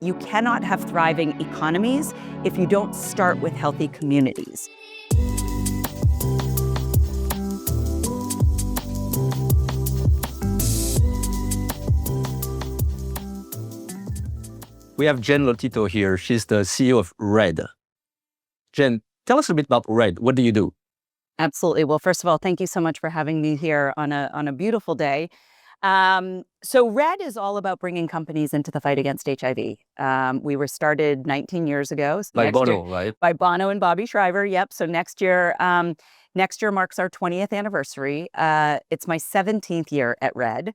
You cannot have thriving economies if you don't start with healthy communities. We have Jen Lotito here. She's the CEO of Red. Jen, tell us a bit about Red. What do you do? Absolutely. Well, first of all, thank you so much for having me here on a beautiful day. So Red is all about bringing companies into the fight against HIV. We were started 19 years ago. So By Bono, right? By Bono and Bobby Shriver. Yep. So next year marks our 20th anniversary. It's my 17th year at Red.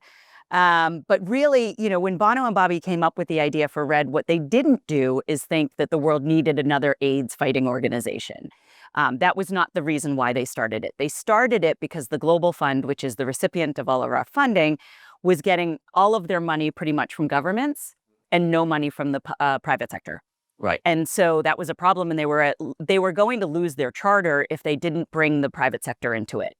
But really, when Bono and Bobby came up with the idea for Red, what they didn't do is think that the world needed another AIDS fighting organization. That was not the reason why they started it. They started it because the Global Fund, which is the recipient of all of our funding, was getting all of their money pretty much from governments and no money from the private sector. Right. And so that was a problem, and they were going to lose their charter if they didn't bring the private sector into it.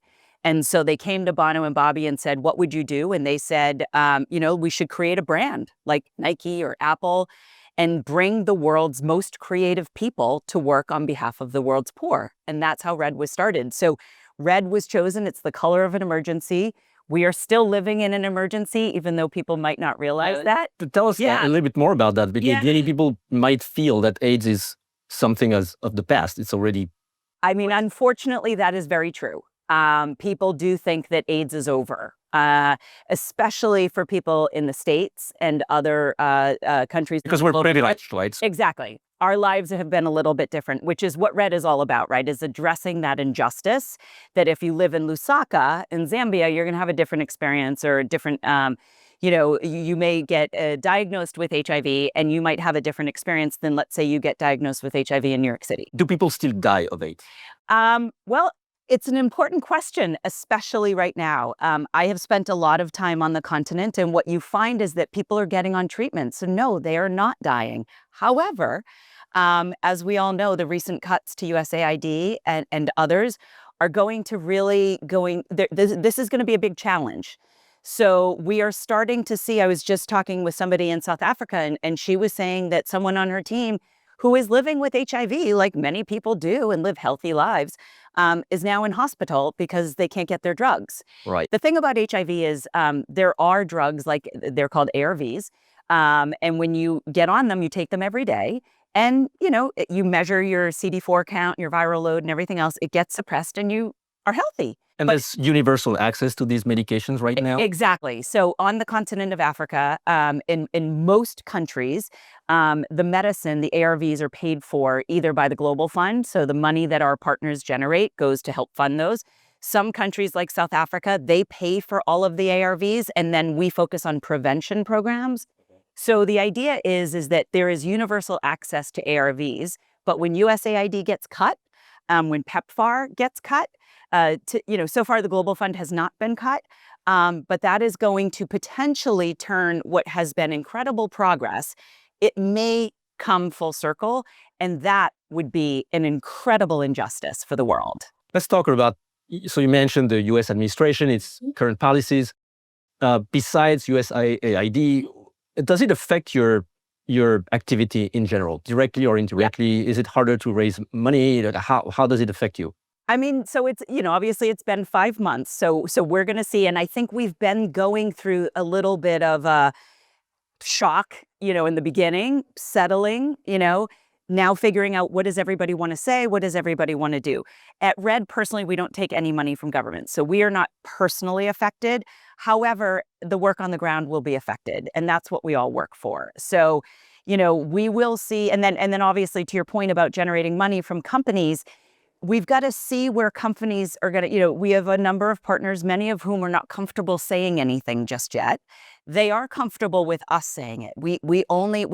And so they came to Bono and Bobby and said, what would you do? And they said, we should create a brand like Nike or Apple and bring the world's most creative people to work on behalf of the world's poor. And that's how Red was started. So Red was chosen. It's the color of an emergency. We are still living in an emergency, even though people might not realize that. Tell us a little bit more about that, because many people might feel that AIDS is something of the past. It's already... Unfortunately, that is very true. People do think that AIDS is over, especially for people in the States and other countries. Because we're privileged, right? Exactly. Our lives have been a little bit different, which is what Red is all about, right? Is addressing that injustice, that if you live in Lusaka in Zambia, you're going to have a different experience or a different, you may get diagnosed with HIV and you might have a different experience than, let's say, you get diagnosed with HIV in New York City. Do people still die of AIDS? Well, it's an important question, especially right now. I have spent a lot of time on the continent, and what you find is that people are getting on treatment. So no, they are not dying. However, as we all know, the recent cuts to USAID and others are going to this is going to be a big challenge. So we are starting to see, I was just talking with somebody in South Africa, and she was saying that someone on her team who is living with HIV, like many people do and live healthy lives, is now in hospital because they can't get their drugs. Right. The thing about HIV is there are drugs, like they're called ARVs, and when you get on them, you take them every day, and you measure your CD4 count, your viral load, and everything else. It gets suppressed, and you are healthy. And there's universal access to these medications right now? Exactly. So on the continent of Africa, in most countries, the medicine, the ARVs, are paid for either by the Global Fund. So the money that our partners generate goes to help fund those. Some countries like South Africa, they pay for all of the ARVs, and then we focus on prevention programs. So the idea is that there is universal access to ARVs, but when USAID gets cut, when PEPFAR gets cut, so far the Global Fund has not been cut, but that is going to potentially turn what has been incredible progress. It may come full circle, and that would be an incredible injustice for the world. Let's talk about, so you mentioned the US administration, its current policies. Besides USAID, does it affect your activity in general, directly or indirectly? Yeah. Is it harder to raise money? How does it affect you? So it's, obviously it's been 5 months. So we're going to see. And I think we've been going through a little bit of a shock, in the beginning, settling, now figuring out, what does everybody want to say? What does everybody want to do? At Red, personally, we don't take any money from government. So we are not personally affected. However, the work on the ground will be affected. And that's what we all work for. So, we will see. And then obviously, to your point about generating money from companies, we've got to see where companies are going to, we have a number of partners, many of whom are not comfortable saying anything just yet. They are comfortable with us saying it. We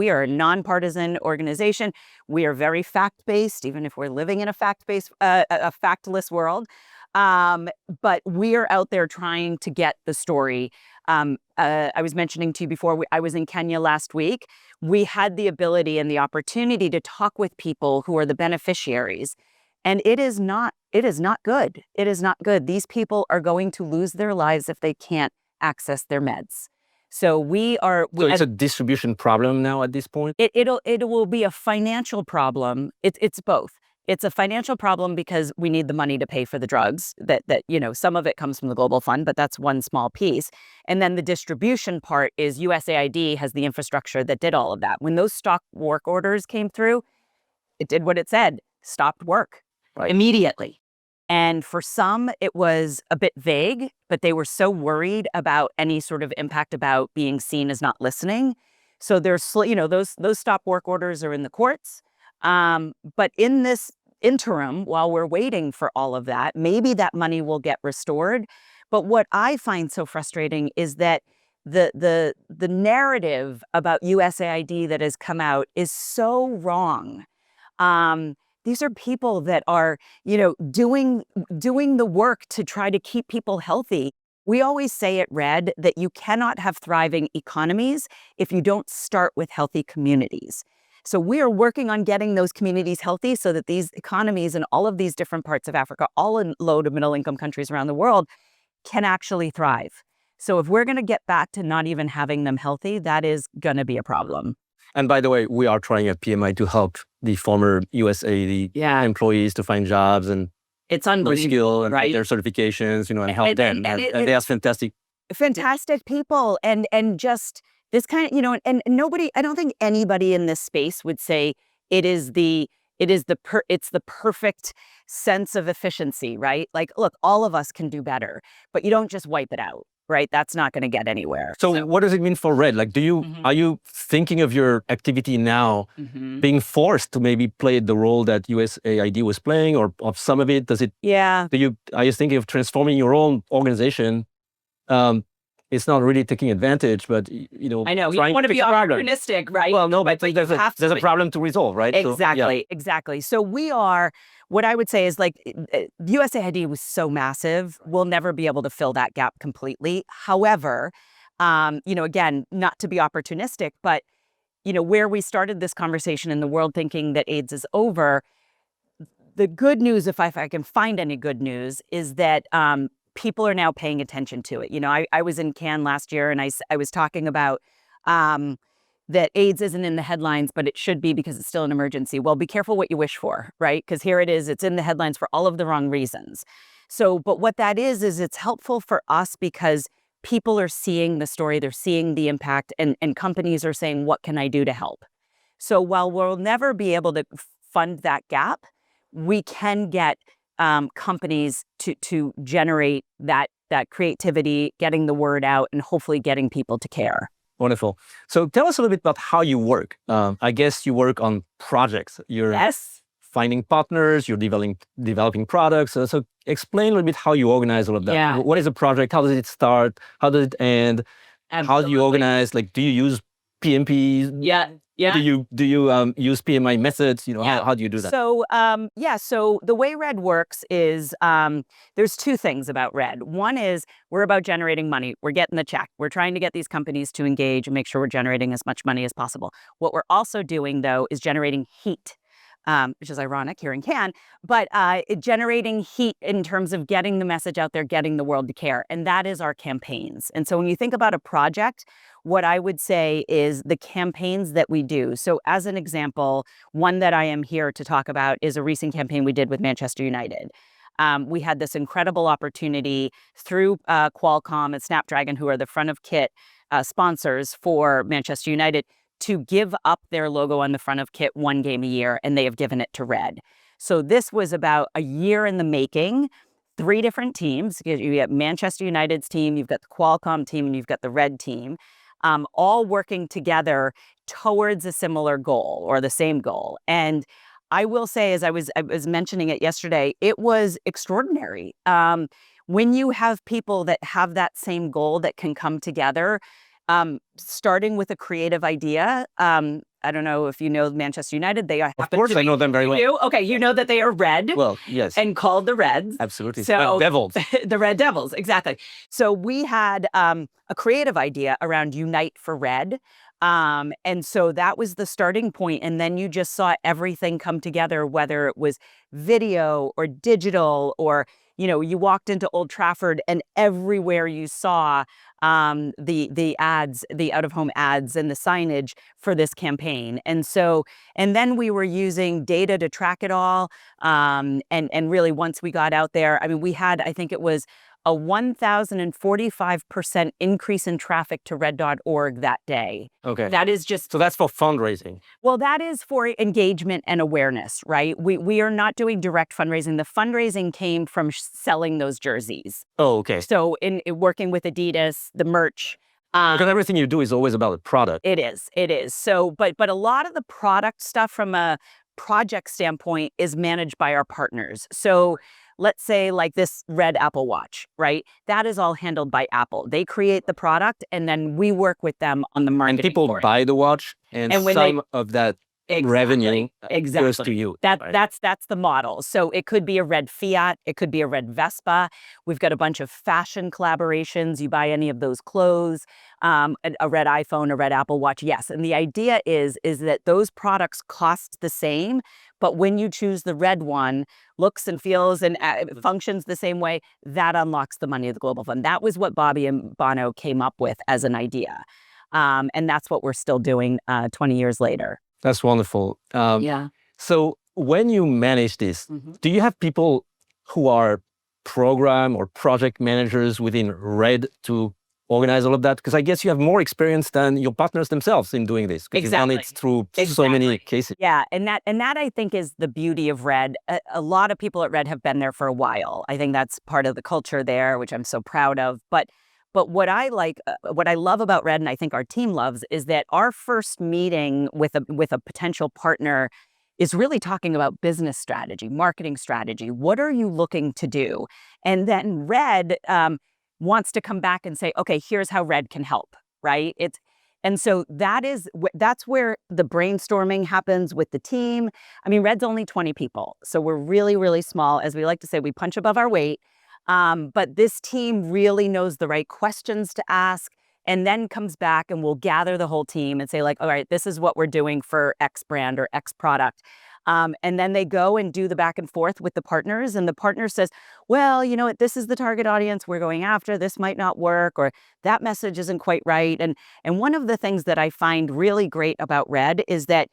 are a nonpartisan organization. We are very fact-based, even if we're living in a fact-based, a factless world. But we are out there trying to get the story. I was mentioning to you before, I was in Kenya last week. We had the ability and the opportunity to talk with people who are the beneficiaries. And it is not good. It is not good. These people are going to lose their lives if they can't access their meds. So we are. So it's a distribution problem now at this point? It will be a financial problem. It's both. It's a financial problem because we need the money to pay for the drugs that some of it comes from the Global Fund, but that's one small piece. And then the distribution part is USAID has the infrastructure that did all of that. When those stop work orders came through, it did what it said, stopped work immediately. And for some, it was a bit vague, but they were so worried about any sort of impact about being seen as not listening. So there's, those stop work orders are in the courts. But in this interim, while we're waiting for all of that, maybe that money will get restored. But what I find so frustrating is that the narrative about USAID that has come out is so wrong. These are people that are, doing the work to try to keep people healthy. We always say at Red that you cannot have thriving economies if you don't start with healthy communities. So we are working on getting those communities healthy so that these economies in all of these different parts of Africa, all in low to middle income countries around the world, can actually thrive. So if we're going to get back to not even having them healthy, that is going to be a problem. And by the way, we are trying at PMI to help the former USAID employees to find jobs and it's unbelievable, reskill and right? their certifications, and help them. And they are fantastic people, and just this kind of, and nobody, I don't think anybody in this space would say it's the perfect sense of efficiency, right? Like, look, all of us can do better, but you don't just wipe it out. Right, that's not going to get anywhere. So what does it mean for Red? Like, are you thinking of your activity now being forced to maybe play the role that USAID was playing, or of some of it? Does it? Yeah. Are you thinking of transforming your own organization? It's not really taking advantage, but I know you want to be opportunistic, right? Well, no, but there's a problem to resolve, right? Exactly, exactly. So we are. What I would say is, like, USAID was so massive, we'll never be able to fill that gap completely. However, again, not to be opportunistic, but where we started this conversation in the world thinking that AIDS is over, the good news, if I can find any good news, is that people are now paying attention to it. I was in Cannes last year, and I was talking about that AIDS isn't in the headlines, but it should be because it's still an emergency. Well, be careful what you wish for, right? Because here it is, it's in the headlines for all of the wrong reasons. So, but what that is it's helpful for us because people are seeing the story, they're seeing the impact, and companies are saying, what can I do to help? So while we'll never be able to fund that gap, we can get companies to generate that creativity, getting the word out, and hopefully getting people to care. Wonderful. So tell us a little bit about how you work. I guess you work on projects. You're finding partners, you're developing products. So explain a little bit how you organize all of that. Yeah. What is a project? How does it start? How does it end? Absolutely. How do you organize? Like, do you use PMPs? Yeah. Do you use PMI methods? How do you do that? So so the way Red works is there's two things about Red. One is we're about generating money. We're getting the check. We're trying to get these companies to engage and make sure we're generating as much money as possible. What we're also doing, though, is generating heat. Which is ironic here in Cannes, but generating heat in terms of getting the message out there, getting the world to care. And that is our campaigns. And so when you think about a project, what I would say is the campaigns that we do. So as an example, one that I am here to talk about is a recent campaign we did with Manchester United. We had this incredible opportunity through Qualcomm and Snapdragon, who are the front of kit sponsors for Manchester United, to give up their logo on the front of kit one game a year, and they have given it to Red. So this was about a year in the making, 3 different teams. You got Manchester United's team, you've got the Qualcomm team, and you've got the Red team, all working together towards a similar goal or the same goal. And I will say, as I was mentioning it yesterday, it was extraordinary. When you have people that have that same goal that can come together, starting with a creative idea. I don't know if you know Manchester United. They are. Of course, I know them very well. Okay, you know that they are red. Well, yes. And called the Reds. Absolutely. So, Red Devils. The Red Devils, exactly. So we had a creative idea around Unite for Red. And so that was the starting point. And then you just saw everything come together, whether it was video or digital or you walked into Old Trafford and everywhere you saw the ads, the out-of-home ads and the signage for this campaign. And then we were using data to track it all. And really, once we got out there, I mean, we had, I think it was a 1,045% increase in traffic to red.org that day. Okay. That is just... So that's for fundraising. Well, that is for engagement and awareness, right? We are not doing direct fundraising. The fundraising came from selling those jerseys. Oh, okay. So in working with Adidas, the merch. Because everything you do is always about the product. It is. So, but a lot of the product stuff from a project standpoint is managed by our partners. So let's say like this red Apple Watch, right? That is all handled by Apple. They create the product and then we work with them on the marketing. And people buy the watch and some of that revenue goes to you. That's the model. So it could be a red Fiat, it could be a red Vespa. We've got a bunch of fashion collaborations. You buy any of those clothes, a red iPhone, a red Apple Watch. Yes, and the idea is that those products cost the same, but when you choose the red one, looks and feels and functions the same way, that unlocks the money of the Global Fund. That was what Bobby and Bono came up with as an idea. And that's what we're still doing 20 years later. That's wonderful. Yeah. So when you manage this, do you have people who are program or project managers within Red to organize all of that? Because I guess you have more experience than your partners themselves in doing this. Exactly. You've done it through so many cases. Yeah, and that I think is the beauty of Red. A lot of people at Red have been there for a while. I think that's part of the culture there, which I'm so proud of. But what I like, what I love about Red, and I think our team loves, is that our first meeting with a potential partner is really talking about business strategy, marketing strategy. What are you looking to do? And then Red wants to come back and say, okay, here's how Red can help, right? And so that's where the brainstorming happens with the team. I mean, Red's only 20 people, so we're really, really small. As we like to say, we punch above our weight. But this team really knows the right questions to ask and then comes back and we'll gather the whole team and say like, all right, this is what we're doing for X brand or X product. And then they go and do the back and forth with the partners and the partner says, well, you know what, this is the target audience we're going after. This might not work or that message isn't quite right. And one of the things that I find really great about Red is that,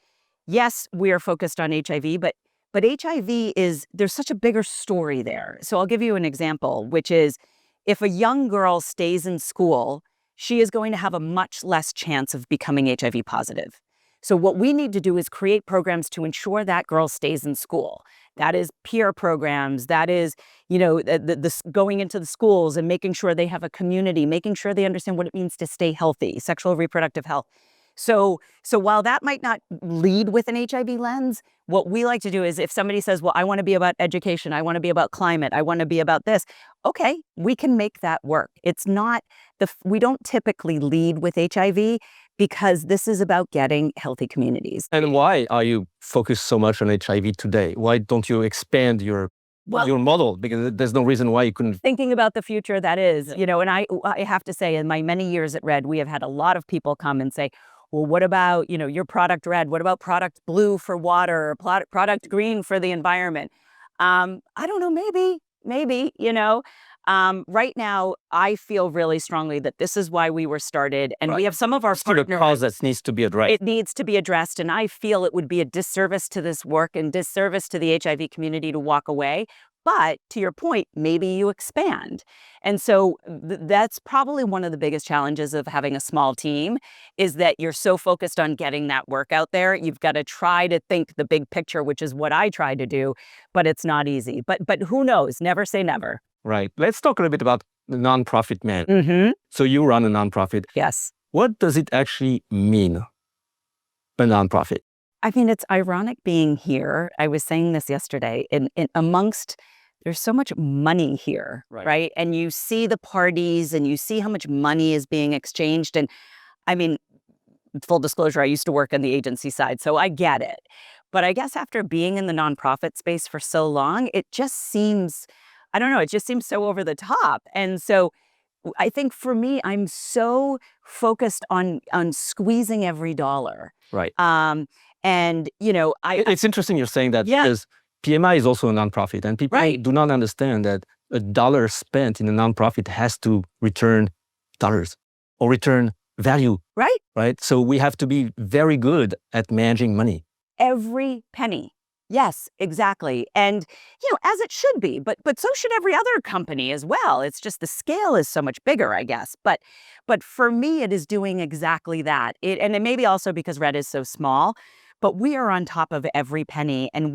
yes, we are focused on HIV, but HIV there's such a bigger story there. So I'll give you an example, which is if a young girl stays in school, she is going to have a much less chance of becoming HIV positive. So what we need to do is create programs to ensure that girl stays in school. That is peer programs, that is, the going into the schools and making sure they have a community, making sure they understand what it means to stay healthy, sexual reproductive health. So while that might not lead with an HIV lens, what we like to do is if somebody says, well, I want to be about education, I want to be about climate, I want to be about this, okay, we can make that work. It's not, we don't typically lead with HIV because this is about getting healthy communities. And why are you focused so much on HIV today? Why don't you expand your model? Because there's no reason why you couldn't. Thinking about the future, that is, and I have to say in my many years at Red, we have had a lot of people come and say, well, what about, your product Red? What about product blue for water, or product green for the environment? I don't know, maybe, right now, I feel really strongly that this is why we were started. And we have some of our partners. It's a cause that needs to be addressed. It needs to be addressed. And I feel it would be a disservice to this work and disservice to the HIV community to walk away. But to your point, maybe you expand. And so that's probably one of the biggest challenges of having a small team is that you're so focused on getting that work out there. You've got to try to think the big picture, which is what I try to do, but it's not easy. But who knows? Never say never. Right. Let's talk a little bit about the nonprofit man. So you run a nonprofit. Yes. What does it actually mean, a nonprofit? I mean, it's ironic being here. I was saying this yesterday. In amongst, there's so much money here, right? And you see the parties and you see how much money is being exchanged. And I mean, full disclosure, I used to work on the agency side, so I get it. But I guess after being in the nonprofit space for so long, it just seems, I don't know, it just seems so over the top. And so I think for me, I'm so focused on squeezing every dollar. Right. And, it's interesting you're saying that because PMI is also a nonprofit and people do not understand that a dollar spent in a nonprofit has to return dollars or return value. Right. Right. So we have to be very good at managing money. Every penny. Yes, exactly. And, as it should be, but so should every other company as well. It's just the scale is so much bigger, I guess. But for me, it is doing exactly that. And it may be also because Red is so small, but we are on top of every penny. And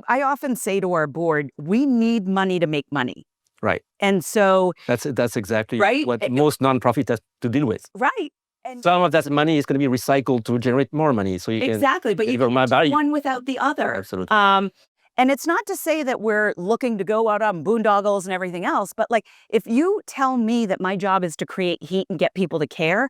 I often say to our board, we need money to make money. Right. And so that's exactly right? what most nonprofits have to deal with. Right. And some of that money is going to be recycled to generate more money. So you exactly, but you can't do one without the other. Absolutely. And it's not to say that we're looking to go out on boondoggles and everything else, but like if you tell me that my job is to create heat and get people to care,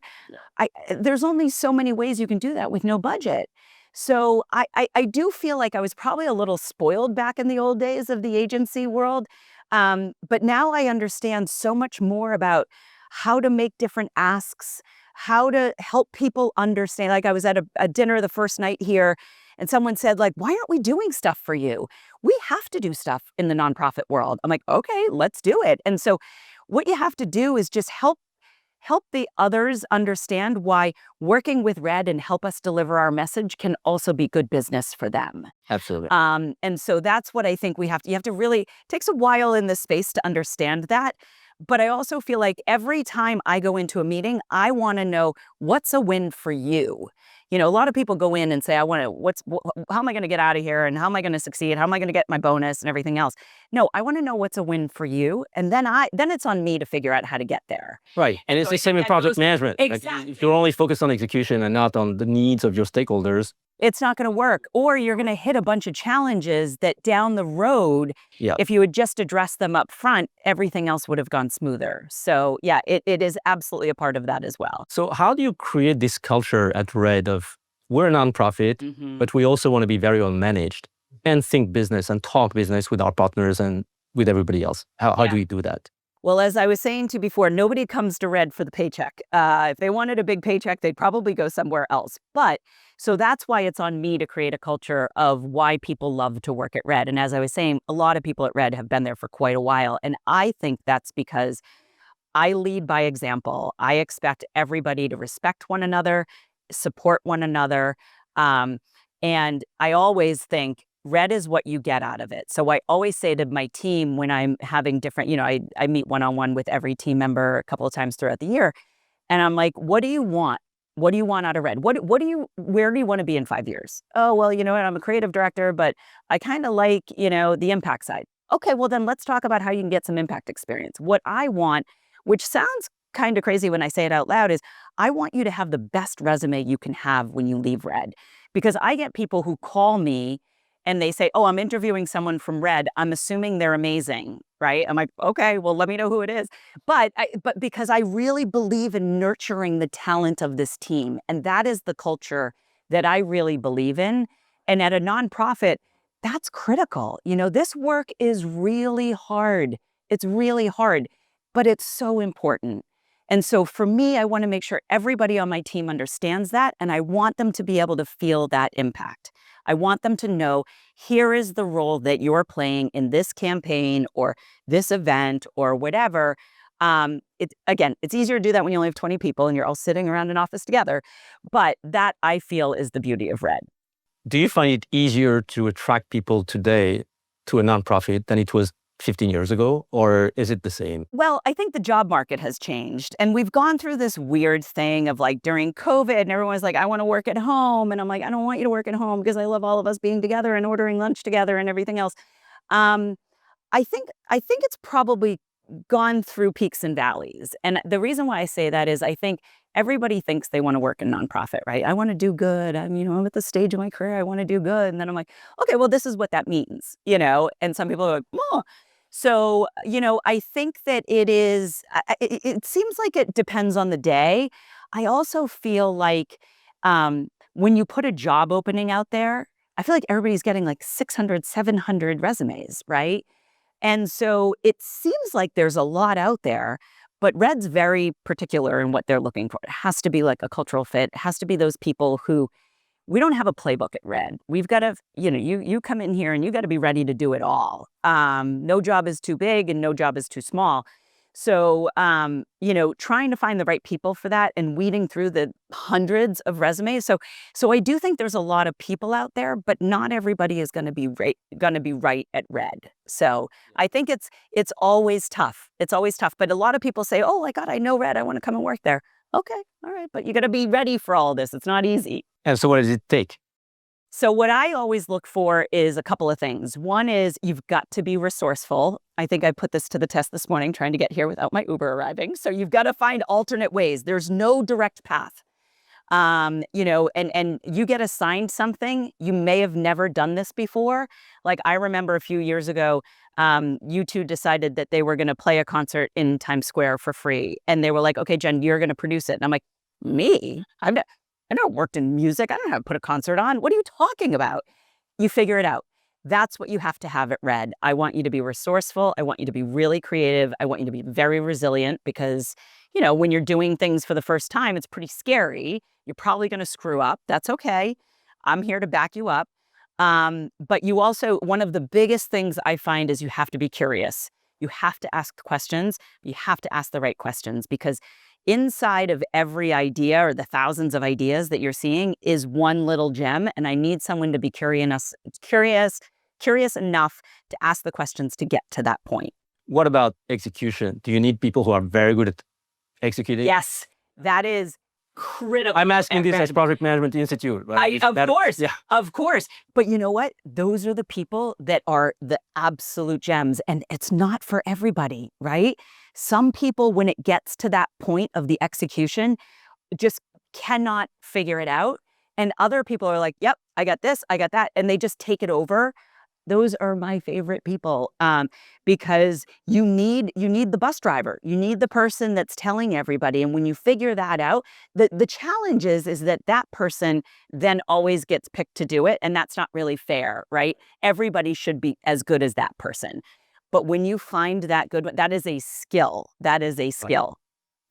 there's only so many ways you can do that with no budget. So I do feel like I was probably a little spoiled back in the old days of the agency world. But now I understand so much more about how to make different asks, how to help people understand. Like I was at a dinner the first night here and someone said like, why aren't we doing stuff for you? We have to do stuff in the nonprofit world. I'm like, okay, let's do it. And so what you have to do is just help the others understand why working with Red and help us deliver our message can also be good business for them. Absolutely. And so that's what I think you have to really, it takes a while in this space to understand that. But I also feel like every time I go into a meeting, I want to know what's a win for you. A lot of people go in and say, how am I going to get out of here? And how am I going to succeed? How am I going to get my bonus and everything else? No, I want to know what's a win for you. And then it's on me to figure out how to get there. Right. And it's the same in project management. Exactly. Like if you're only focused on execution and not on the needs of your stakeholders, it's not going to work. Or you're going to hit a bunch of challenges that down the road, if you had just addressed them up front, everything else would have gone smoother. So yeah, it is absolutely a part of that as well. So how do you create this culture at Red of we're a nonprofit, but we also want to be very well managed and think business and talk business with our partners and with everybody else? How do we do that? Well, as I was saying to you before, nobody comes to Red for the paycheck. If they wanted a big paycheck, they'd probably go somewhere else. So that's why it's on me to create a culture of why people love to work at Red. And as I was saying, a lot of people at Red have been there for quite a while. And I think that's because I lead by example. I expect everybody to respect one another, support one another. And I always think Red is what you get out of it. So I always say to my team when I'm having different, I meet one-on-one with every team member a couple of times throughout the year. And I'm like, what do you want? What do you want out of Red? Where do you want to be in 5 years? Oh, well, I'm a creative director, but I kind of like, the impact side. Okay, well then let's talk about how you can get some impact experience. What I want, which sounds kind of crazy when I say it out loud, is I want you to have the best resume you can have when you leave Red. Because I get people who call me and they say, oh, I'm interviewing someone from Red. I'm assuming they're amazing, right? I'm like, okay, well, let me know who it is. But because I really believe in nurturing the talent of this team. And that is the culture that I really believe in. And at a nonprofit, that's critical. This work is really hard. It's really hard, but it's so important. And so for me, I want to make sure everybody on my team understands that. And I want them to be able to feel that impact. I want them to know, here is the role that you're playing in this campaign or this event or whatever. It's easier to do that when you only have 20 people and you're all sitting around an office together. But that, I feel, is the beauty of Red. Do you find it easier to attract people today to a nonprofit than it was 15 years ago, or is it the same? Well, I think the job market has changed. And we've gone through this weird thing of like during COVID and everyone's like, I want to work at home. And I'm like, I don't want you to work at home because I love all of us being together and ordering lunch together and everything else. I think it's probably gone through peaks and valleys. And the reason why I say that is I think everybody thinks they want to work in nonprofit, right? I want to do good. I'm at the stage of my career. I want to do good. And then I'm like, okay, well, this is what that means, and some people are like, oh. So, I think that it seems like it depends on the day. I also feel like when you put a job opening out there, I feel like everybody's getting like 600, 700 resumes, right? And so it seems like there's a lot out there, but Red's very particular in what they're looking for. It has to be like a cultural fit. It has to be those people who we don't have a playbook at Red. We've got to, you come in here and you got to be ready to do it all. No job is too big and no job is too small. So, trying to find the right people for that and weeding through the hundreds of resumes. So I do think there's a lot of people out there, but not everybody is going to be right at Red. So I think it's always tough. It's always tough. But a lot of people say, "Oh my God, I know Red. I want to come and work there." Okay, all right, but you got to be ready for all this. It's not easy. And so what does it take? So what I always look for is a couple of things. One is you've got to be resourceful. I think I put this to the test this morning trying to get here without my Uber arriving. So you've got to find alternate ways. There's no direct path. And you get assigned something, you may have never done this before. Like I remember a few years ago, U2 decided that they were going to play a concert in Times Square for free. And they were like, okay, Jen, you're going to produce it. And I'm like, me? I never worked in music. I don't know how to put a concert on. What are you talking about? You figure it out. That's what you have to have at Red. I want you to be resourceful. I want you to be really creative. I want you to be very resilient because, when you're doing things for the first time, it's pretty scary. You're probably going to screw up. That's okay. I'm here to back you up. But you also, one of the biggest things I find is you have to be curious. You have to ask questions. You have to ask the right questions because inside of every idea or the thousands of ideas that you're seeing is one little gem. And I need someone to be curious enough to ask the questions to get to that point. What about execution? Do you need people who are very good at executing? Yes, that is critical. I'm asking this as Project Management Institute. Right? Of course. But you know what? Those are the people that are the absolute gems. And it's not for everybody, right? Some people, when it gets to that point of the execution, just cannot figure it out. And other people are like, yep, I got this, I got that. And they just take it over. Those are my favorite people because you need the bus driver. You need the person that's telling everybody. And when you figure that out, the challenge is that person then always gets picked to do it. And that's not really fair, right? Everybody should be as good as that person. But when you find that good one, that is a skill. That is a skill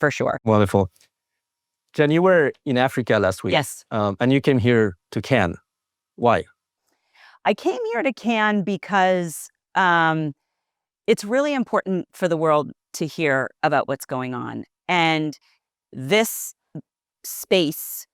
for sure. Wonderful. Jen, you were in Africa last week. Yes. And you came here to Cannes. Why? I came here to Cannes because it's really important for the world to hear about what's going on. And this space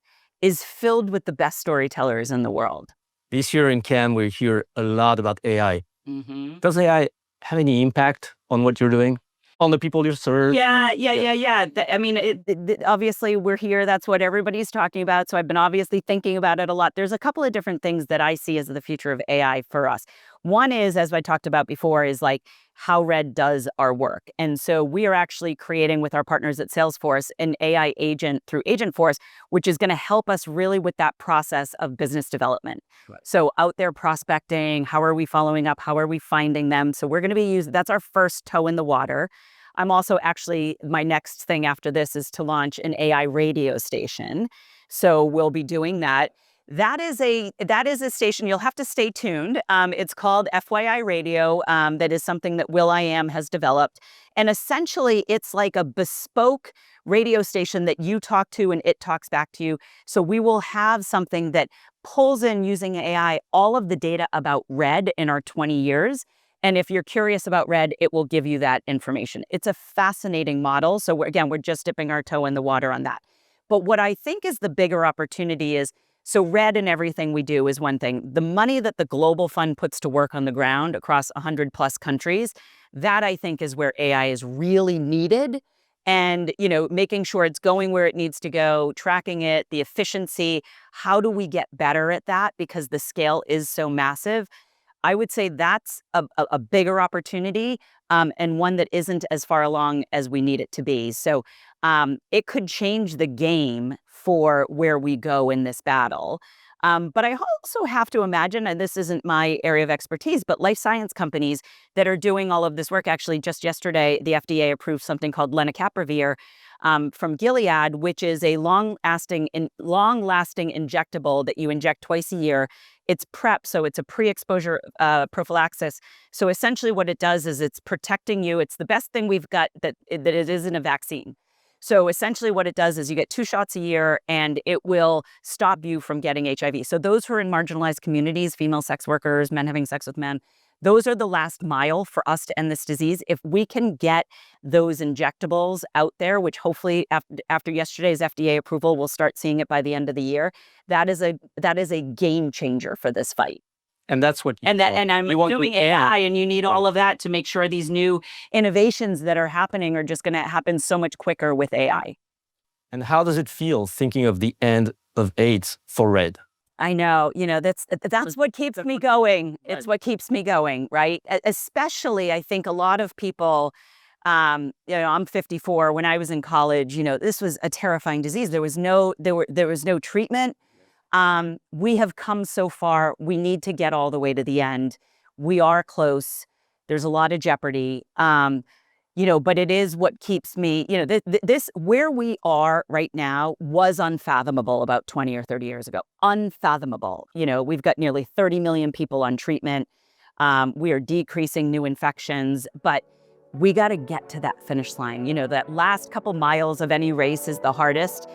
is filled with the best storytellers in the world. This year in Cannes, we hear a lot about AI. Mm-hmm. Does AI have any impact on what you're doing? On the people you serve? Yeah. I mean, obviously we're here. That's what everybody's talking about. So I've been obviously thinking about it a lot. There's a couple of different things that I see as the future of AI for us. One is, as I talked about before, is like how Red does our work. And so we are actually creating with our partners at Salesforce an AI agent through Agentforce, which is going to help us really with that process of business development. Right. So out there prospecting, how are we following up? How are we finding them? So we're going to be that's our first toe in the water. I'm also actually, my next thing after this is to launch an AI radio station. So we'll be doing that. That is a station. You'll have to stay tuned. It's called FYI Radio. That is something that will.i.am has developed. And essentially, it's like a bespoke radio station that you talk to and it talks back to you. So we will have something that pulls in using AI all of the data about Red in our 20 years. And if you're curious about Red, it will give you that information. It's a fascinating model. So we're just dipping our toe in the water on that. But what I think is the bigger opportunity is, so Red and everything we do is one thing. The money that the Global Fund puts to work on the ground across 100 plus countries, that I think is where AI is really needed. And, making sure it's going where it needs to go, tracking it, the efficiency, how do we get better at that? Because the scale is so massive. I would say that's a bigger opportunity and one that isn't as far along as we need it to be. So it could change the game for where we go in this battle. But I also have to imagine, and this isn't my area of expertise, but life science companies that are doing all of this work. Actually, just yesterday, the FDA approved something called lenacapavir from Gilead, which is a long-lasting injectable that you inject twice a year. It's PrEP, so it's a pre-exposure prophylaxis. So essentially what it does is it's protecting you. It's the best thing we've got that it isn't a vaccine. So essentially what it does is you get 2 shots a year and it will stop you from getting HIV. So those who are in marginalized communities, female sex workers, men having sex with men, those are the last mile for us to end this disease. If we can get those injectables out there, which hopefully after yesterday's FDA approval, we'll start seeing it by the end of the year, that is a game changer for this fight. And that's what you and I'm you want doing to AI, and you need all of that to make sure these new innovations that are happening are just going to happen so much quicker with AI. And how does it feel thinking of the end of AIDS for Red? I know, that's what keeps me going. It's what keeps me going, right? Especially, I think a lot of people, I'm 54. When I was in college, this was a terrifying disease. There was no treatment. We have come so far. We need to get all the way to the end. We are close. There's a lot of jeopardy. But it is what keeps me, this where we are right now was unfathomable about 20 or 30 years ago. Unfathomable. We've got nearly 30 million people on treatment. We are decreasing new infections, but we got to get to that finish line. That last couple miles of any race is the hardest.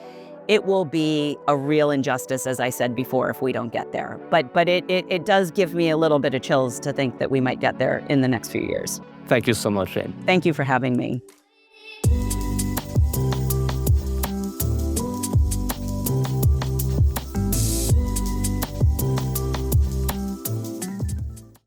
It will be a real injustice, as I said before, if we don't get there. But it does give me a little bit of chills to think that we might get there in the next few years. Thank you so much, Jane. Thank you for having me.